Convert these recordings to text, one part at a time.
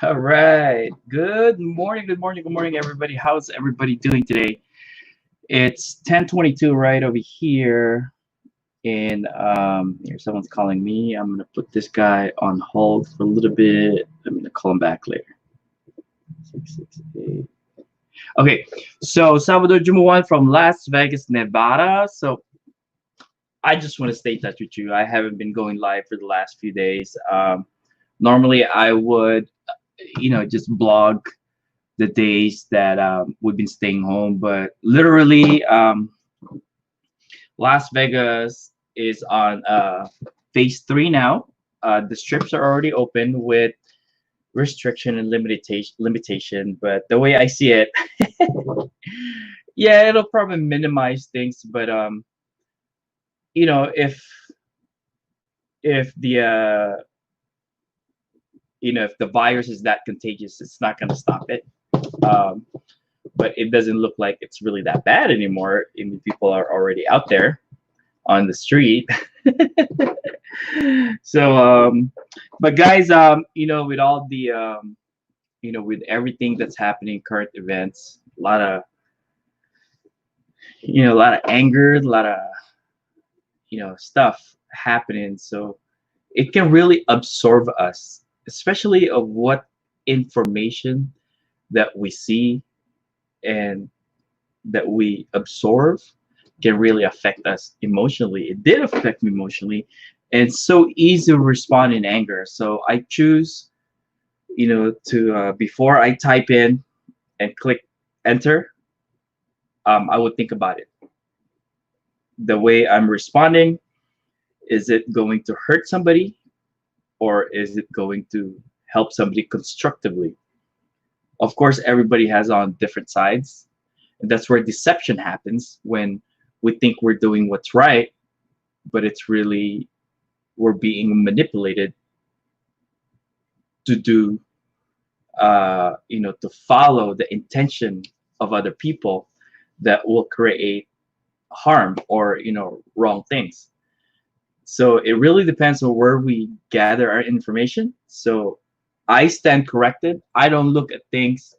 All right. Good morning, good morning, good morning, everybody. How's everybody doing today? It's 10:22 right over here. And here someone's calling me. I'm gonna put this guy on hold for a little bit. I'm gonna call him back later. 668. Okay, so Salvador Jumuan from Las Vegas, Nevada. So I just want to stay in touch with you. I haven't been going live for the last few days. Normally I would, just blog the days that we've been staying home. But literally, Las Vegas is on phase three now. The strips are already open with restriction and limitation. But the way I see it, yeah, it'll probably minimize things. But if the if the virus is that contagious, it's not going to stop it. Um, but it doesn't look like it's really that bad anymore. I mean, people are already out there on the street. So, but guys, with all the, with everything that's happening, current events, a lot of anger, a lot of, stuff happening. So it can really absorb us, especially of what information that we see and that we absorb can really affect us emotionally. It did affect me emotionally, and so easy to respond in anger. So I choose, to before I type in and click enter, I would think about it. The way I'm responding, is it going to hurt somebody, or is it going to help somebody constructively? Of course, everybody has on different sides, and that's where deception happens when we think we're doing what's right, but it's really we're being manipulated to do, to follow the intention of other people that will create harm or wrong things. So it really depends on where we gather our information. So I stand corrected. I don't look at things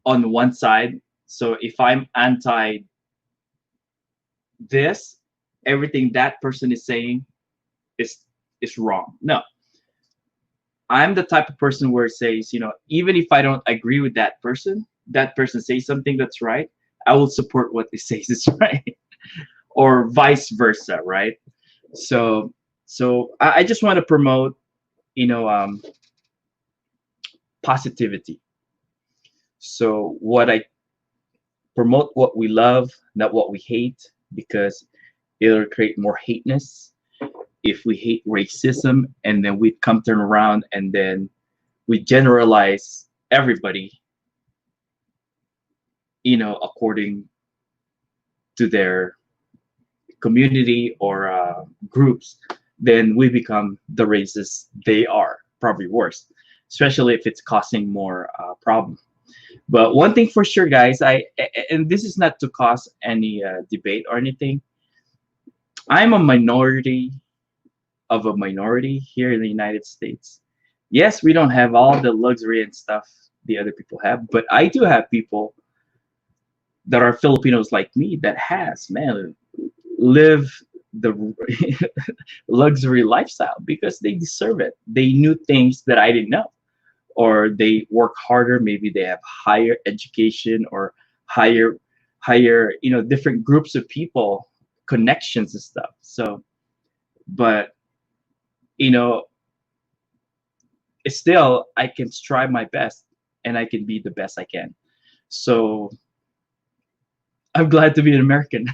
on one side. So if I'm anti this, everything that person is saying is is wrong. No, I'm the type of person where it says, even if I don't agree with that person says something that's right, I will support what they say is right, or vice versa, right? So, so I just want to promote, you know, um, positivity. So what I promote what we love, not what we hate, because it'll create more hateness if we hate racism and then we come turn around and then we generalize everybody, according to their community or groups, then we become the racist they are, probably worse, especially if it's causing more problem. But one thing for sure, guys, and this is not to cause any debate or anything. I'm a minority of a minority here in the United States. Yes, we don't have all the luxury and stuff the other people have, but I do have people that are Filipinos like me that has, man, live the luxury lifestyle because they deserve it. They knew things that I didn't know, or they work harder. Maybe they have higher education or higher, different groups of people, connections and stuff. So, but you know, still I can strive my best and I can be the best I can. So I'm glad to be an American.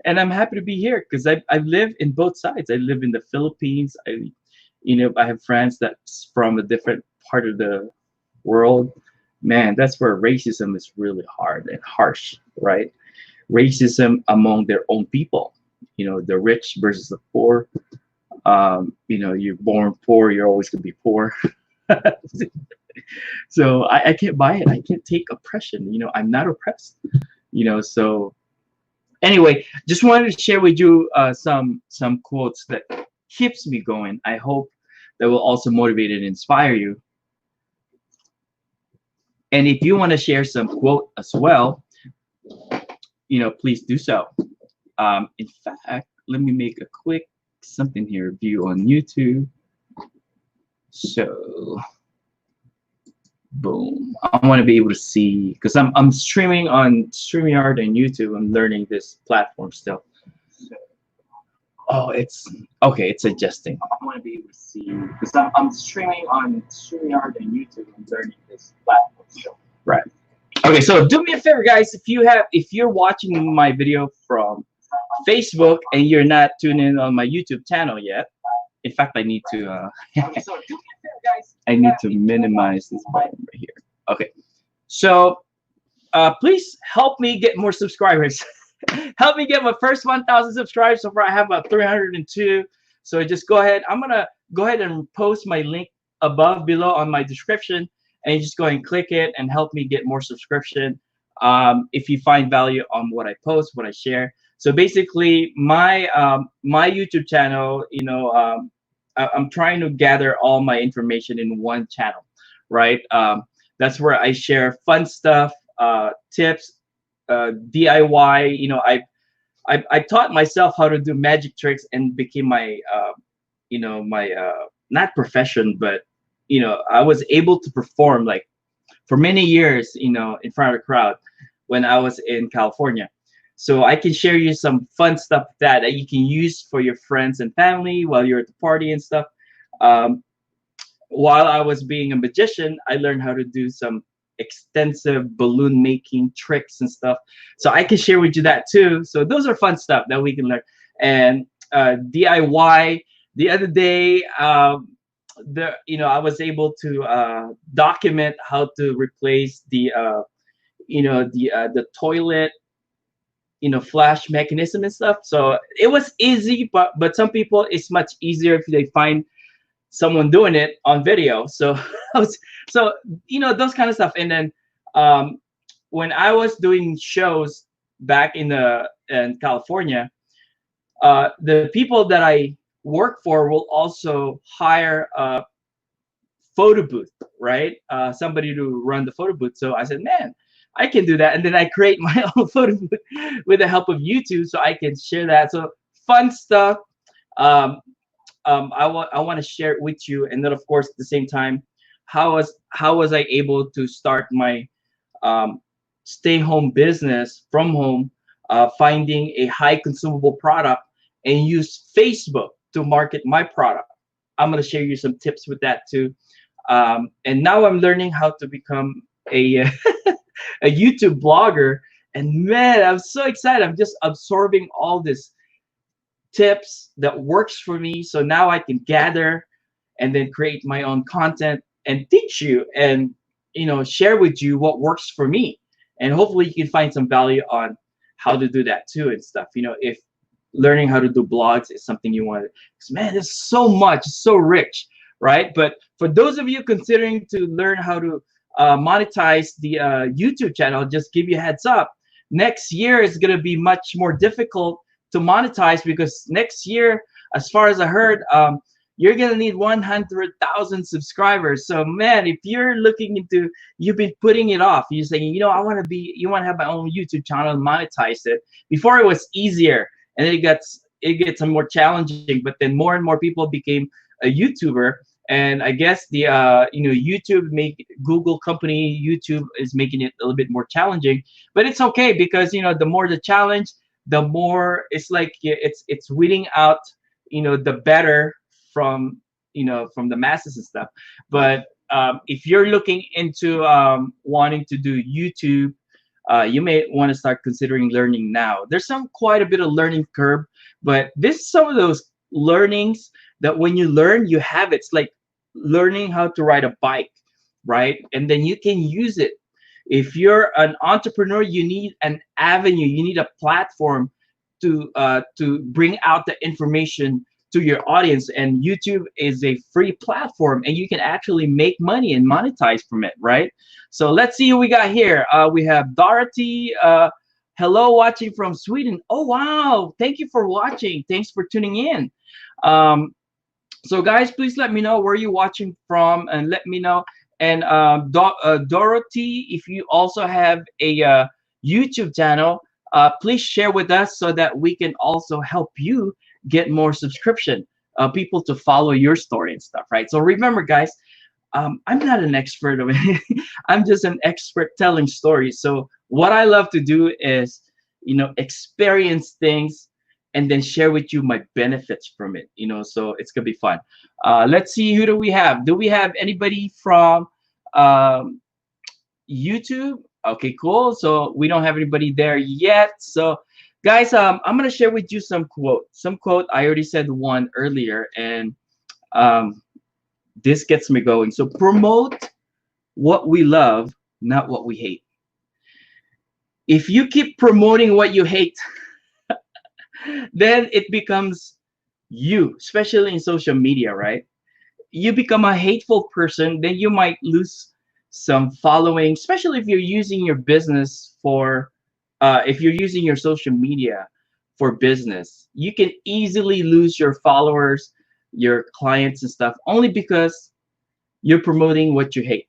And I'm happy to be here because I've lived in both sides. I live in the Philippines. I have friends that's from a different part of the world. Man, that's where racism is really hard and harsh, right? Racism among their own people. The rich versus the poor. You're born poor, you're always gonna be poor. So I can't buy it. I can't take oppression. I'm not oppressed. So anyway, just wanted to share with you some quotes that keeps me going. I hope that will also motivate and inspire you. And if you want to share some quote as well, please do so. In fact, let me make a quick something here. View on YouTube. So, boom. I want to be able to see because I'm streaming on StreamYard and YouTube. I'm learning this platform still. Oh, it's okay. It's adjusting. I want to be able to see because I'm streaming on StreamYard and YouTube. I'm learning this platform still. Right. Okay. So do me a favor, guys. If you're watching my video from Facebook and you're not tuned in on my YouTube channel yet, in fact, I need to. I need to minimize this button right here. Okay. So please help me get more subscribers. Help me get my first 1,000 subscribers. So far, I have about 302. So just go ahead. I'm gonna go ahead and post my link above below on my description, and you just go ahead and click it and help me get more subscription. If you find value on what I post, what I share. So basically, my YouTube channel, I'm trying to gather all my information in one channel, right? That's where I share fun stuff, tips, DIY. I taught myself how to do magic tricks and became my my not profession, but I was able to perform like for many years, in front of a crowd when I was in California. So I can share you some fun stuff that you can use for your friends and family while you're at the party and stuff. Um, while I was being a magician, I learned how to do some extensive balloon making tricks and stuff. So I can share with you that too. So those are fun stuff that we can learn. And DIY. The other day, I was able to document how to replace the toilet flash mechanism and stuff. So it was easy, but some people it's much easier if they find someone doing it on video. So those kind of stuff. And then when I was doing shows back in California, the people that I work for will also hire a photo booth, right? Somebody to run the photo booth. So I said, man, I can do that. And then I create my own photo booth with the help of YouTube so I can share that. So fun stuff. I want to share it with you. And then of course at the same time, how was I able to start my stay home business from home, finding a high consumable product and use Facebook to market my product. I'm going to share you some tips with that too. And now I'm learning how to become a a YouTube blogger. And man, I'm so excited. I'm just absorbing all this tips that works for me. So now I can gather and then create my own content and teach you and share with you what works for me. And hopefully you can find some value on how to do that too and stuff. If learning how to do blogs is something you want, man, there's so much, so rich, right? But for those of you considering to learn how to monetize the YouTube channel, just give you a heads up. Next year is going to be much more difficult to monetize because next year, as far as I heard, you're going to need 100,000 subscribers. So man, if you're looking into, you've been putting it off, you're saying, you want to have my own YouTube channel and monetize it. Before it was easier and it gets more challenging, but then more and more people became a YouTuber. And I guess the Google company YouTube is making it a little bit more challenging, but it's okay because the more the challenge, the more it's like it's weeding out the better from from the masses and stuff. But if you're looking into wanting to do YouTube, you may want to start considering learning now. There's quite a bit of learning curve, but this is some of those learnings that when you learn, you have it. It's like learning how to ride a bike, right? And then you can use it. If you're an entrepreneur, you need an avenue, you need a platform to bring out the information to your audience. And YouTube is a free platform, and you can actually make money and monetize from it, right? So let's see who we got here. We have Dorothy. Hello, watching from Sweden. Oh wow! Thank you for watching. Thanks for tuning in. So guys, please let me know where you're watching from, and let me know. And Dorothy, if you also have a YouTube channel, please share with us so that we can also help you get more subscription, people to follow your story and stuff, right? So remember, guys, I'm not an expert of it. I'm just an expert telling stories. So what I love to do is, experience things and then share with you my benefits from it. So it's gonna be fun. Let's see, who do we have? Do we have anybody from um, YouTube? Okay, cool. So we don't have anybody there yet. So guys, I'm gonna share with you some quote. Some quote. I already said one earlier, and um, this gets me going. So promote what we love, not what we hate. If you keep promoting what you hate, then it becomes you, especially in social media, right? You become a hateful person, then you might lose some following, especially if you're using your business for, if you're using your social media for business. You can easily lose your followers, your clients, and stuff only because you're promoting what you hate.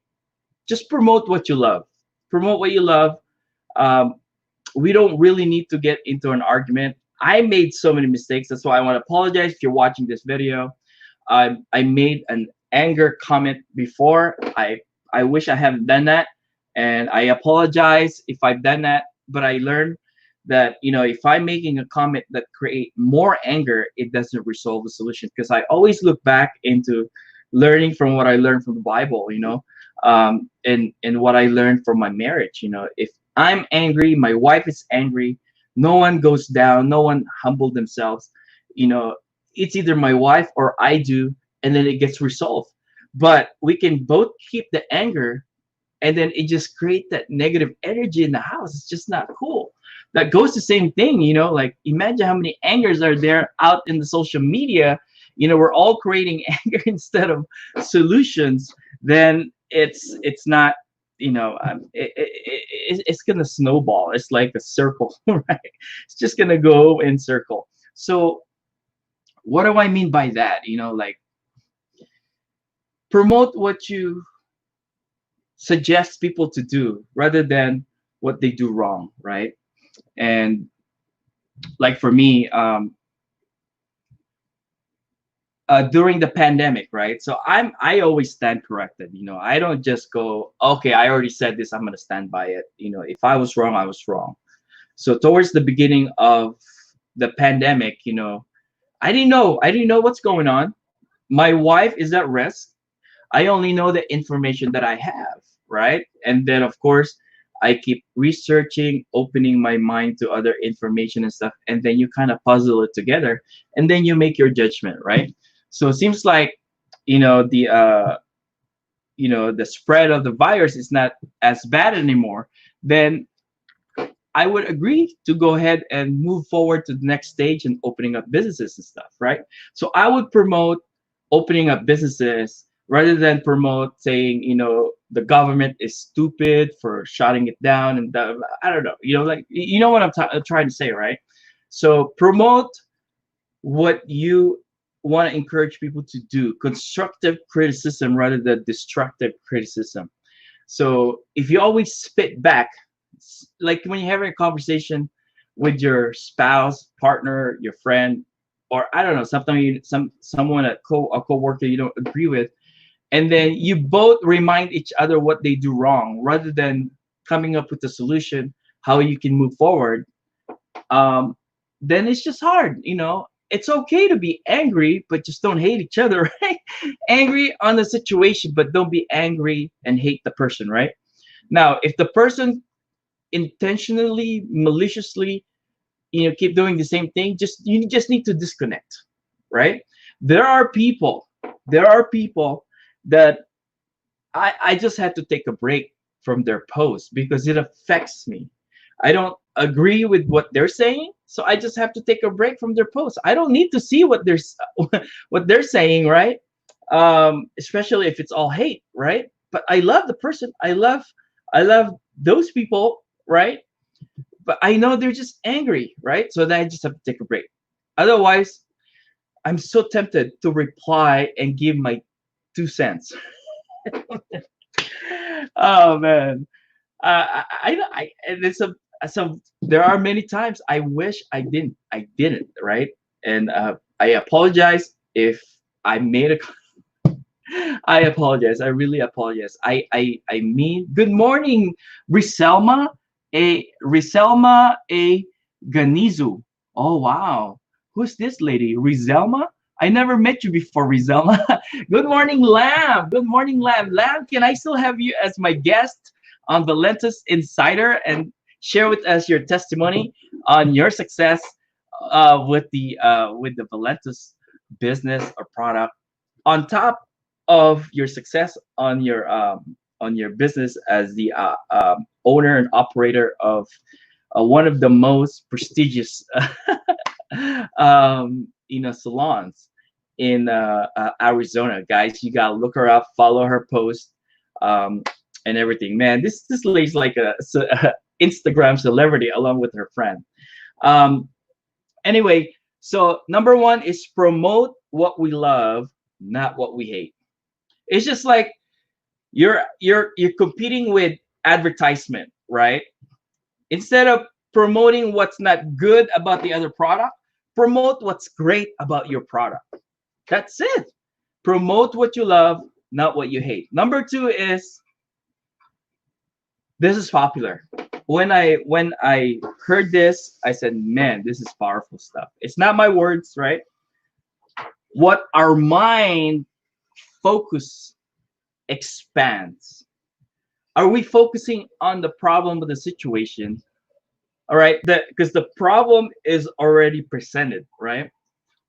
Just promote what you love. Promote what you love. Um, we don't really need to get into an argument. I made so many mistakes. That's why I want to apologize if you're watching this video. I made an anger comment before. I wish I haven't done that, and I apologize if I've done that. But I learned that if I'm making a comment that create more anger, it doesn't resolve the solution. Because I always look back into learning from what I learned from the Bible. And what I learned from my marriage. If I'm angry, my wife is angry. No one goes down. No one humbled themselves. You know, it's either my wife or I do, and then it gets resolved. But we can both keep the anger, and then it just create that negative energy in the house. It's just not cool. That goes the same thing, like imagine how many angers are there out in the social media. We're all creating anger instead of solutions. Then it's not, it's gonna snowball. It's like a circle, right? It's just gonna go in circle. So what do I mean by that? Like, promote what you suggest people to do rather than what they do wrong, right? And like for me, during the pandemic, right? So I always stand corrected. I don't just go, okay, I already said this, I'm gonna stand by it. If I was wrong, I was wrong. So towards the beginning of the pandemic, I didn't know what's going on. My wife is at risk. I only know the information that I have, right? And then, of course, I keep researching, opening my mind to other information and stuff, and then you kind of puzzle it together, and then you make your judgment, right? So it seems like, the spread of the virus is not as bad anymore. Then I would agree to go ahead and move forward to the next stage and opening up businesses and stuff, right? So I would promote opening up businesses rather than promote saying, the government is stupid for shutting it down and I don't know, like what I'm trying to say, right? So promote what you want to encourage people to do, constructive criticism rather than destructive criticism. So if you always spit back, like when you're having a conversation with your spouse, partner, your friend, or I don't know, sometimes someone a coworker you don't agree with, and then you both remind each other what they do wrong, rather than coming up with a solution how you can move forward. Um, then it's just hard. It's okay to be angry, but just don't hate each other, right? Angry on the situation, but don't be angry and hate the person, right? Now, if the person intentionally, maliciously, keep doing the same thing, you just need to disconnect, right? There are people that I just had to take a break from their post because it affects me. I don't agree with what they're saying, so I just have to take a break from their post. I don't need to see what they're saying, right? Especially if it's all hate, right? But I love the person. I love those people, right? But I know they're just angry, right? So then I just have to take a break. Otherwise, I'm so tempted to reply and give my 2 cents. Oh man. And it's a some. There are many times I wish I didn't, right? And I apologize if I made a I apologize. I really apologize. I mean, good morning, Riselma a Ganizu. Oh wow, who's this lady? Riselma? I never met you before, Riselma. Good morning, Lamb. Good morning, Lamb. Lamb, can I still have you as my guest on Valentus Insider and share with us your testimony on your success with the Valentus business or product on top of your success on your business as the owner and operator of one of the most prestigious salons in Arizona. Guys, you gotta look her up, follow her post, um, and everything. Man, this lady's like a Instagram celebrity along with her friend. Um, anyway, so number one is promote what we love, not what we hate. It's just like you're competing with advertisement, right? Instead of promoting what's not good about the other product, promote what's great about your product. That's it. Promote what you love, not what you hate. Number two is this is popular. When I heard this, I said, "Man, this is powerful stuff." It's not my words, right? What our mind focus expands. Are we focusing on the problem of the situation? All right, because the problem is already presented, right?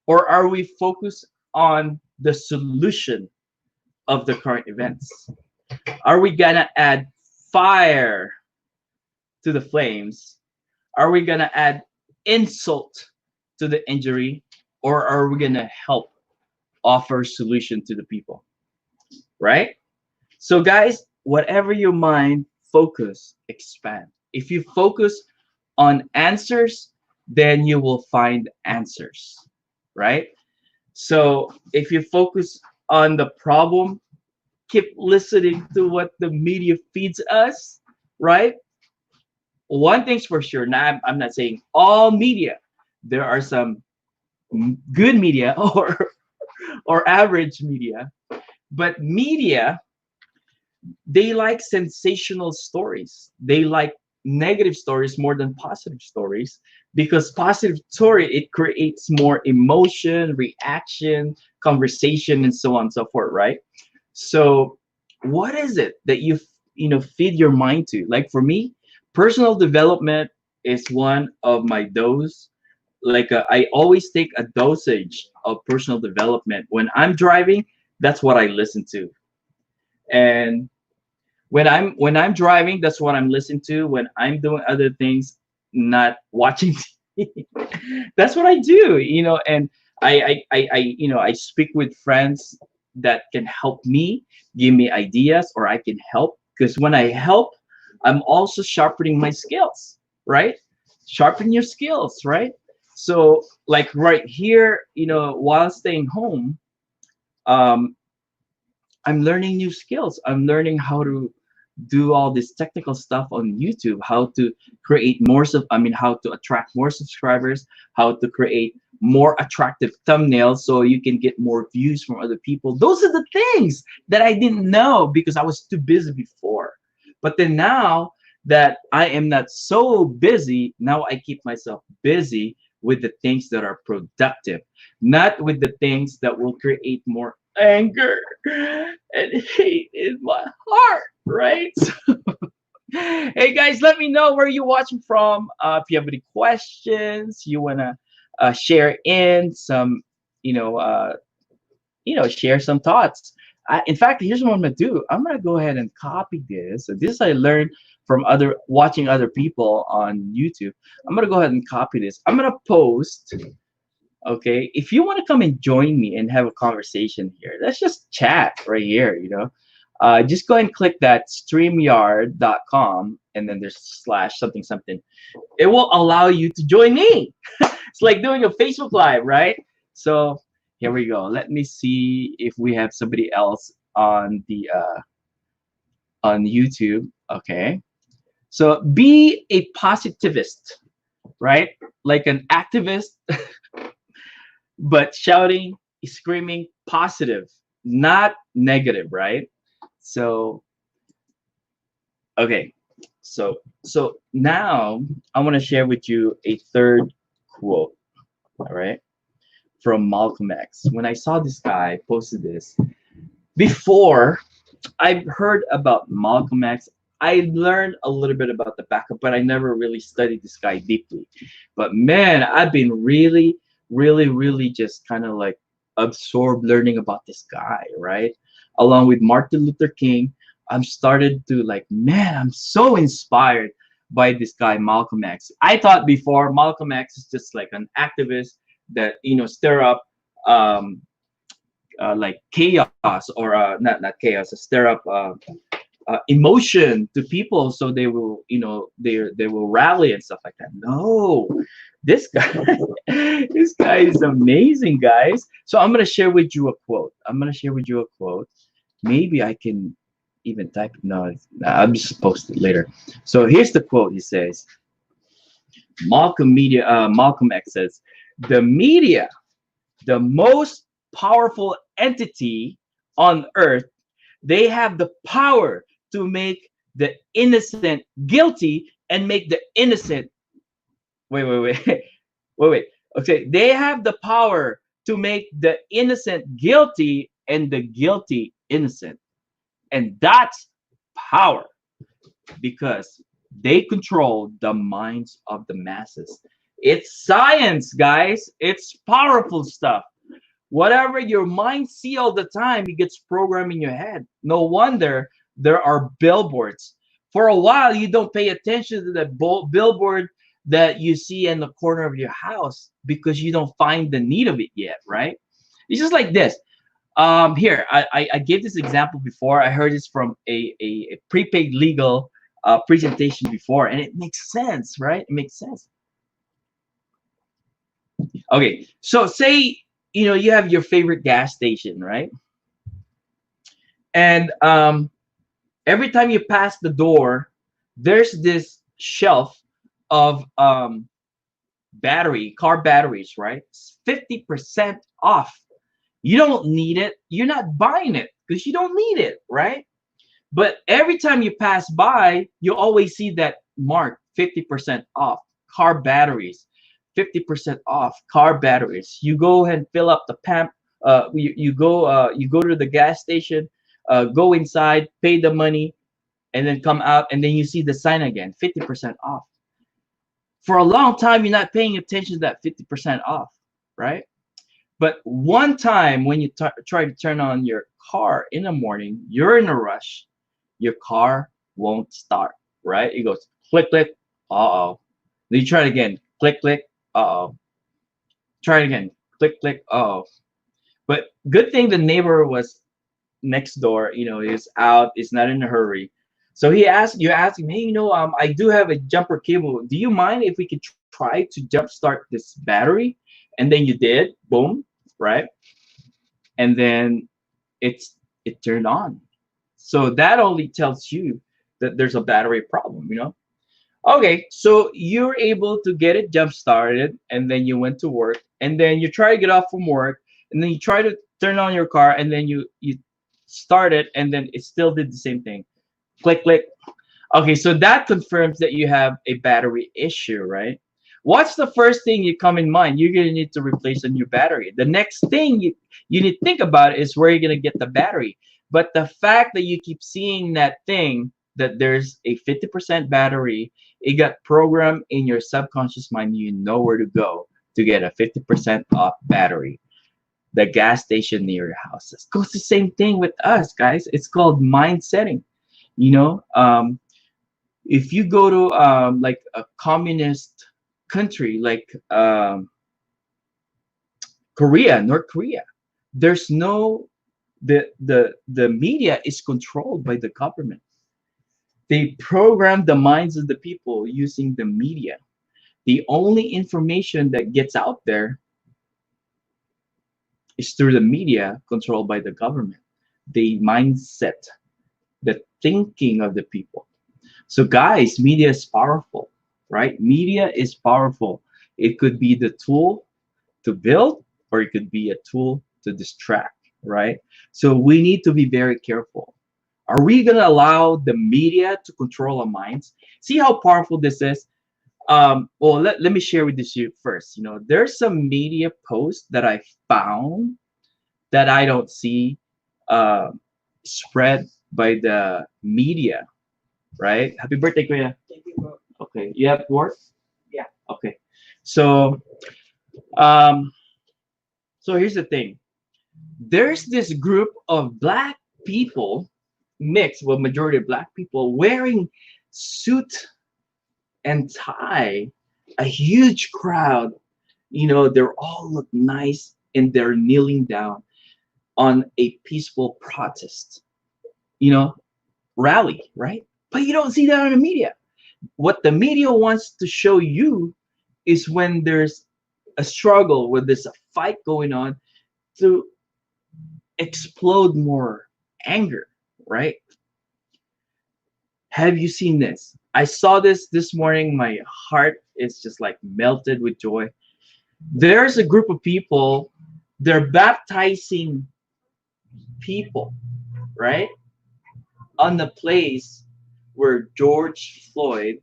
Or are we focused on the solution of the current events? Are we gonna add fire to the flames? Are we gonna add insult to the injury? Or are we gonna help offer solution to the people? Right? So guys, whatever your mind focus, expand. If you focus on answers, then you will find answers, right? So if you focus on the problem, keep listening to what the media feeds us, right? One thing's for sure. Now, I'm not saying all media. There are some good media or average media, but media, they like sensational stories. They like negative stories more than positive stories because positive story it creates more emotion, reaction, conversation, and so on and so forth, right? So, what is it that feed your mind to? Like for me, personal development is one of my dose. Like I always take a dosage of personal development when I'm driving. That's what I listen to, and when I'm driving, that's what I'm listening to. When I'm doing other things, not watching TV, that's what I do. And I speak with friends that can help me, give me ideas, or I can help. Because when I help, I'm also sharpening my skills, right? Sharpen your skills, right? So like right here, while staying home, um, I'm learning new skills. I'm learning how to do all this technical stuff on YouTube, how to create how to attract more subscribers, how to create more attractive thumbnails so you can get more views from other people. Those are the things that I didn't know because I was too busy before. But then now that I am not so busy, now I keep myself busy with the things that are productive, not with the things that will create more anger and hate in my heart, right? Hey guys, let me know where you're watching from. If you have any questions, you wanna share in some, you know, uh, share some thoughts. In fact, here's what I'm gonna do. I'm gonna go ahead and copy this. So this I learned from watching other people on YouTube. I'm gonna go ahead and copy this. I'm gonna post. Okay, if you want to come and join me and have a conversation here, let's just chat right here. Just go and click that streamyard.com and then there's slash something something. It will allow you to join me. It's like doing a Facebook Live, right? So here we go. Let me see if we have somebody else on YouTube. Okay. So be a positivist, right? Like an activist, but shouting, screaming positive, not negative, right? So, okay. So now I want to share with you a third quote, all right, from Malcolm X. When I saw this guy posted this, before I've heard about Malcolm X. I learned a little bit about the backup, but I never really studied this guy deeply. But man, I've been really, really, really just kind of like absorbed learning about this guy, right? Along with Martin Luther King, I'm started to like, man, I'm so inspired by this guy Malcolm X. I thought before Malcolm X is just like an activist that stir up um, like chaos or not chaos, stir up emotion to people so they will they will rally and stuff like that. No, this guy this guy is amazing, guys. So I'm gonna share with you a quote. Maybe I can even type it. No, nah, I'll just post it later. So here's the quote. He says, Malcolm X says, the media, the most powerful entity on earth, they have the power to make the innocent guilty and make the innocent wait wait. Okay, they have the power to make the innocent guilty and the guilty innocent. And that's power because they control the minds of the masses. It's science, guys. It's powerful stuff. Whatever your mind see all the time, it gets programmed in your head. No wonder there are billboards. For a while, you don't pay attention to that billboard that you see in the corner of your house because you don't find the need of it yet, right? It's just like this. Here, I gave this example before. I heard this from a prepaid legal presentation before, and it makes sense, right? It makes sense. Okay, so say you have your favorite gas station, right? And every time you pass the door, there's this shelf of car batteries, right? It's 50% off. You don't need it. You're not buying it because you don't need it, right? But every time you pass by, you always see that mark 50% off car batteries, 50% off car batteries. You go ahead and fill up the pump. You go to the gas station, go inside, pay the money, and then come out, and then you see the sign again, 50% off. For a long time, you're not paying attention to that 50% off, right? But one time when you try to turn on your car in the morning, you're in a rush, your car won't start, right? It goes click, click, uh-oh. Then you try it again, click, click, uh-oh. Try it again, click, click, uh-oh. But good thing the neighbor was next door, is out, is not in a hurry. So you ask him, hey, I do have a jumper cable. Do you mind if we could try to jumpstart this battery? And then you did, boom, right? And then it turned on. So that only tells you that there's a battery problem. Okay, so you're able to get it jump started, and then you went to work, and then you try to get off from work, and then you try to turn on your car, and then you start it, and then it still did the same thing. Click, click. Okay, so that confirms that you have a battery issue, right? What's the first thing you come in mind? You're gonna need to replace a new battery. The next thing you need to think about is where you're gonna get the battery. But the fact that you keep seeing that thing, that there's a 50% battery, it got programmed in your subconscious mind. You know where to go to get a 50% off battery. The gas station near your house. It goes the same thing with us, guys. It's called mind setting. You know, if you go to like a communist country like Korea, North Korea, there's no the media is controlled by the government. They program the minds of the people using the media. The only information that gets out there is through the media controlled by the government. The mindset the thinking of the people. So, guys, media is powerful, right? Media is powerful. It could be the tool to build, or it could be a tool to distract, right? So, we need to be very careful. Are we going to allow the media to control our minds? See how powerful this is? Well, let me share with this you first. There's some media posts that I found that I don't see uh, spread by the media, right? Happy birthday, Kuya. Thank you, bro. Okay, you have work? Yeah. Okay. So, um, so here's the thing. There's this group of black people, mixed with majority of black people, wearing suit and tie, a huge crowd. They're all look nice and they're kneeling down on a peaceful protest, you know, rally, right? But you don't see that on the media. What the media wants to show you is when there's a struggle, when there's a fight going on, to explode more anger, right? Have you seen this? I saw this morning. My heart is just like melted with joy. There's a group of people, they're baptizing people, right? On the place where George Floyd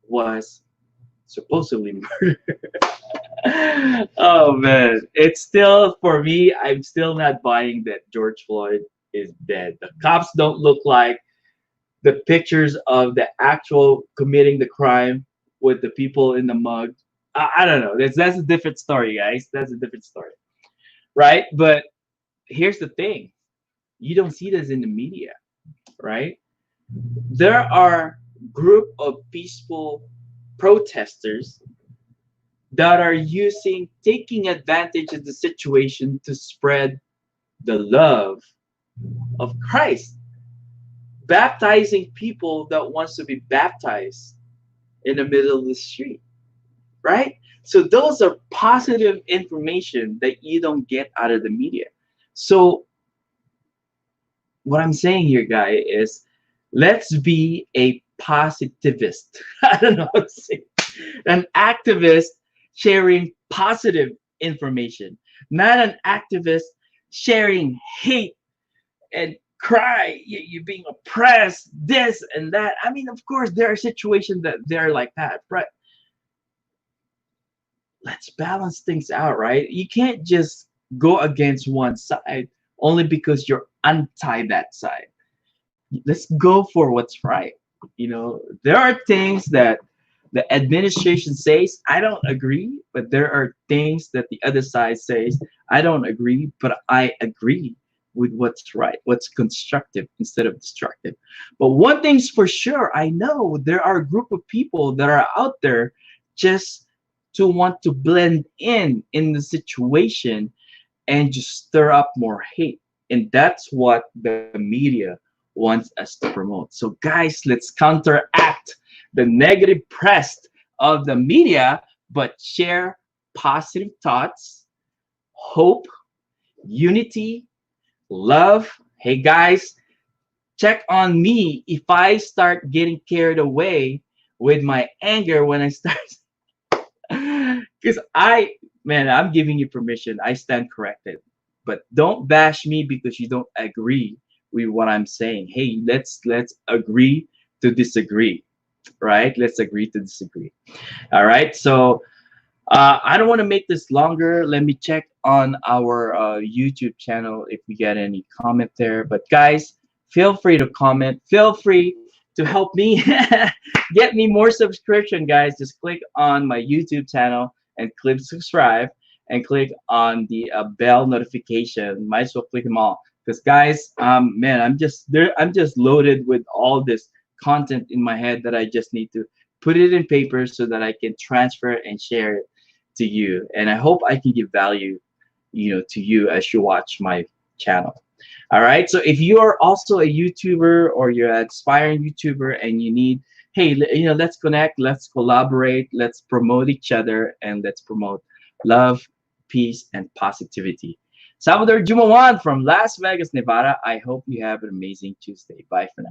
was supposedly murdered. Oh man, it's still for me. I'm still not buying that George Floyd is dead. The cops don't look like the pictures of the actual committing the crime with the people in the mug. I don't know. That's a different story, guys. That's a different story, right? But here's the thing: you don't see this in the media, right? There are group of peaceful protesters that are taking advantage of the situation to spread the love of Christ, baptizing people that wants to be baptized in the middle of the street, right? So those are positive information that you don't get out of the media. So what I'm saying here, guy, is let's be a positivist. I don't know how to say an activist sharing positive information, not an activist sharing hate and cry. You're being oppressed, this and that. I mean, of course, there are situations that they're like that, but let's balance things out, right? You can't just go against one side only because you're anti that side. Let's go for what's right. There are things that the administration says I don't agree, but there are things that the other side says I don't agree, but I agree with what's right, what's constructive instead of destructive. But one thing's for sure, I know there are a group of people that are out there just to want to blend in the situation and just stir up more hate. And that's what the media wants us to promote. So, guys, let's counteract the negative press of the media, but share positive thoughts, hope, unity, love. Hey, guys, check on me if I start getting carried away with my anger when I start. Because man, I'm giving you permission. I stand corrected. But don't bash me because you don't agree with what I'm saying. Hey, let's agree to disagree, right? Let's agree to disagree. All right. So I don't want to make this longer. Let me check on our YouTube channel if we get any comment there. But guys, feel free to comment. Feel free to help me get me more subscription, guys. Just click on my YouTube channel and click subscribe and click on the bell notification. Might as well click them all. Because guys, man, I'm just there. I'm just loaded with all this content in my head that I just need to put it in paper so that I can transfer it and share it to you. And I hope I can give value, to you as you watch my channel. All right. So if you are also a YouTuber or you're an aspiring YouTuber and you need, hey, let's connect, let's collaborate, let's promote each other, and let's promote love, peace, and positivity. Salvador Jumawan from Las Vegas, Nevada. I hope you have an amazing Tuesday. Bye for now.